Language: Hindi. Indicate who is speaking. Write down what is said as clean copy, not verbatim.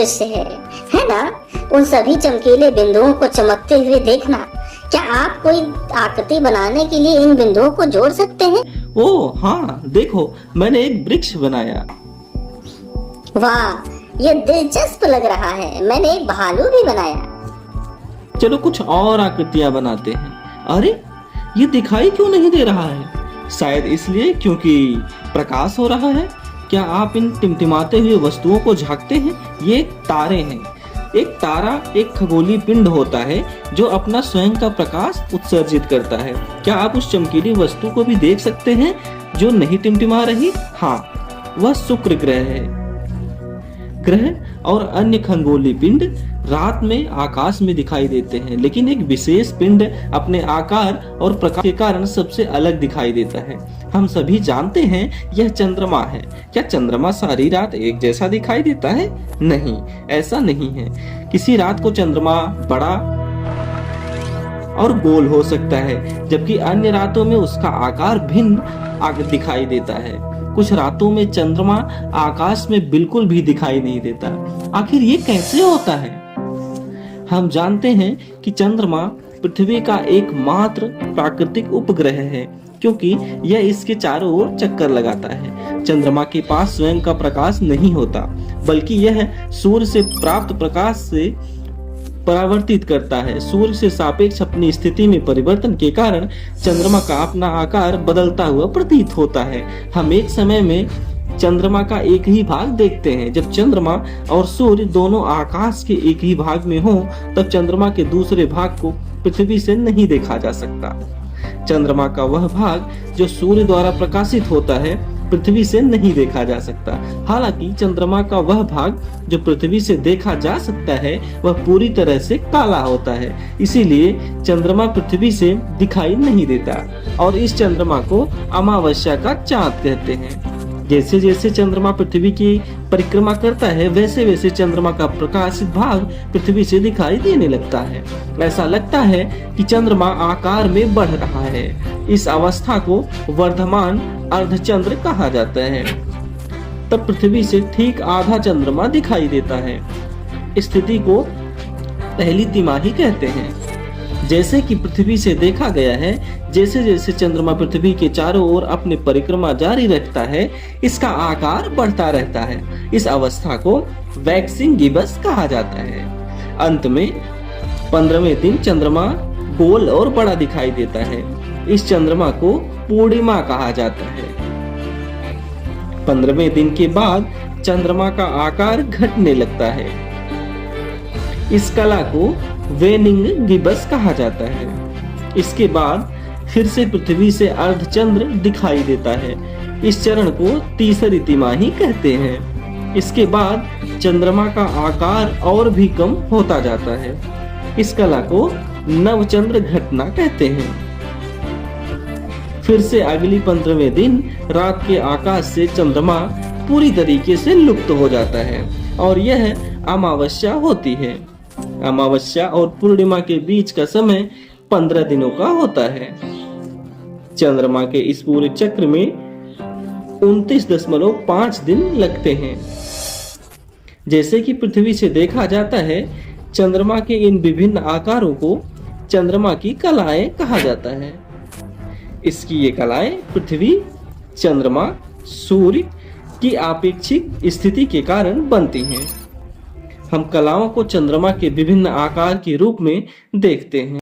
Speaker 1: दृश्य है ना? उन सभी चमकीले बिंदुओं को चमकते हुए देखना। क्या आप कोई आकृति बनाने के लिए इन बिंदुओं को जोड़ सकते हैं?
Speaker 2: ओह हाँ, देखो मैंने एक वृक्ष बनाया।
Speaker 1: वाह, ये दिलचस्प लग रहा है। मैंने एक भालू भी बनाया।
Speaker 2: चलो कुछ और आकृतियां बनाते हैं। अरे ये दिखाई क्यों नहीं दे रहा है? शायद इसलिए क्योंकि प्रकाश हो रहा है। क्या आप इन टिमटिमाते हुए वस्तुओं को झांकते हैं? ये एक तारे हैं। एक तारा एक खगोलीय पिंड होता है जो अपना स्वयं का प्रकाश उत्सर्जित करता है। क्या आप उस चमकीली वस्तु को भी देख सकते हैं जो नहीं टिमटिमा रही? हाँ, वह शुक्र ग्रह है। ग्रह और अन्य खगोलीय पिंड रात में आकाश में दिखाई देते हैं, लेकिन एक विशेष पिंड अपने आकार और प्रकाश के कारण सबसे अलग दिखाई देता है। हम सभी जानते हैं यह चंद्रमा है। क्या चंद्रमा सारी रात एक जैसा दिखाई देता है? नहीं, ऐसा नहीं है। किसी रात को चंद्रमा बड़ा और गोल हो सकता है, जबकि अन्य रातों में उसका आकार भिन्न दिखाई देता है। कुछ रातों में चंद्रमा आकाश में बिल्कुल भी दिखाई नहीं देता। आखिर ये कैसे होता है? हम जानते हैं कि चंद्रमा पृथ्वी का एकमात्र प्राकृतिक उपग्रह है, क्योंकि यह इसके चारों ओर चक्कर लगाता है। चंद्रमा के पास स्वयं का प्रकाश नहीं होता, बल्कि यह सूर्य से प्राप्त प्रकाश से परावर्तित करता है। सूर्य से सापेक्ष अपनी स्थिति में परिवर्तन के कारण चंद्रमा का अपना आकार बदलता हुआ प्रतीत होता है। हम एक समय में चंद्रमा का एक ही भाग देखते हैं। जब चंद्रमा और सूर्य दोनों आकाश के एक ही भाग में हों, तब चंद्रमा के दूसरे भाग को पृथ्वी से नहीं देखा जा सकता। चंद्रमा का वह भाग जो सूर्य द्वारा प्रकाशित होता है, पृथ्वी से नहीं देखा जा सकता। हालांकि चंद्रमा का वह भाग जो पृथ्वी से देखा जा सकता है, वह पूरी तरह से काला होता है। इसीलिए चंद्रमा पृथ्वी से दिखाई नहीं देता और इस चंद्रमा को अमावस्या का चांद कहते हैं। जैसे जैसे चंद्रमा पृथ्वी की परिक्रमा करता है, वैसे वैसे चंद्रमा का प्रकाशित भाग पृथ्वी से दिखाई देने लगता है। ऐसा लगता है कि चंद्रमा आकार में बढ़ रहा है। इस अवस्था को वर्धमान अर्धचंद्र कहा जाता है। तब पृथ्वी से ठीक आधा चंद्रमा दिखाई देता है। इस स्थिति को पहली तिमाही कहते हैं। जैसे कि पृथ्वी से देखा गया है, जैसे जैसे चंद्रमा पृथ्वी के चारों ओर अपनी परिक्रमा जारी रखता है, इसका आकार बढ़ता रहता है। इस अवस्था को वैक्सिंग गिबस कहा जाता है। अंत में 15वें दिन चंद्रमा गोल और बड़ा दिखाई देता है। इस चंद्रमा को पूर्णिमा कहा जाता है। 15वें दिन के बाद चंद्रमा का आकार घटने लगता है। इस कला को वेनिंग गिबस कहा जाता है। इसके बाद फिर से पृथ्वी से अर्धचंद्र दिखाई देता है। इस चरण को तीसरी तिमाही कहते हैं। इसके बाद चंद्रमा का आकार और भी कम होता जाता है। इस कला को नवचंद्र घटना कहते हैं। फिर से अगली 15वें दिन रात के आकाश से चंद्रमा पूरी तरीके से लुप्त हो जाता है और यह अमावस्या होती है। अमावस्या और पूर्णिमा के बीच का समय 15 दिनों का होता है। चंद्रमा के इस पूरे चक्र में 29.5 दिन लगते हैं। जैसे कि पृथ्वी से देखा जाता है, चंद्रमा के इन विभिन्न आकारों को चंद्रमा की कलाएं कहा जाता है। इसकी ये कलाएं पृथ्वी, चंद्रमा, सूर्य की आपेक्षिक स्थिति के कारण बनती हैं। हम कलाओं को चंद्रमा के विभिन्न आकार के रूप में देखते हैं।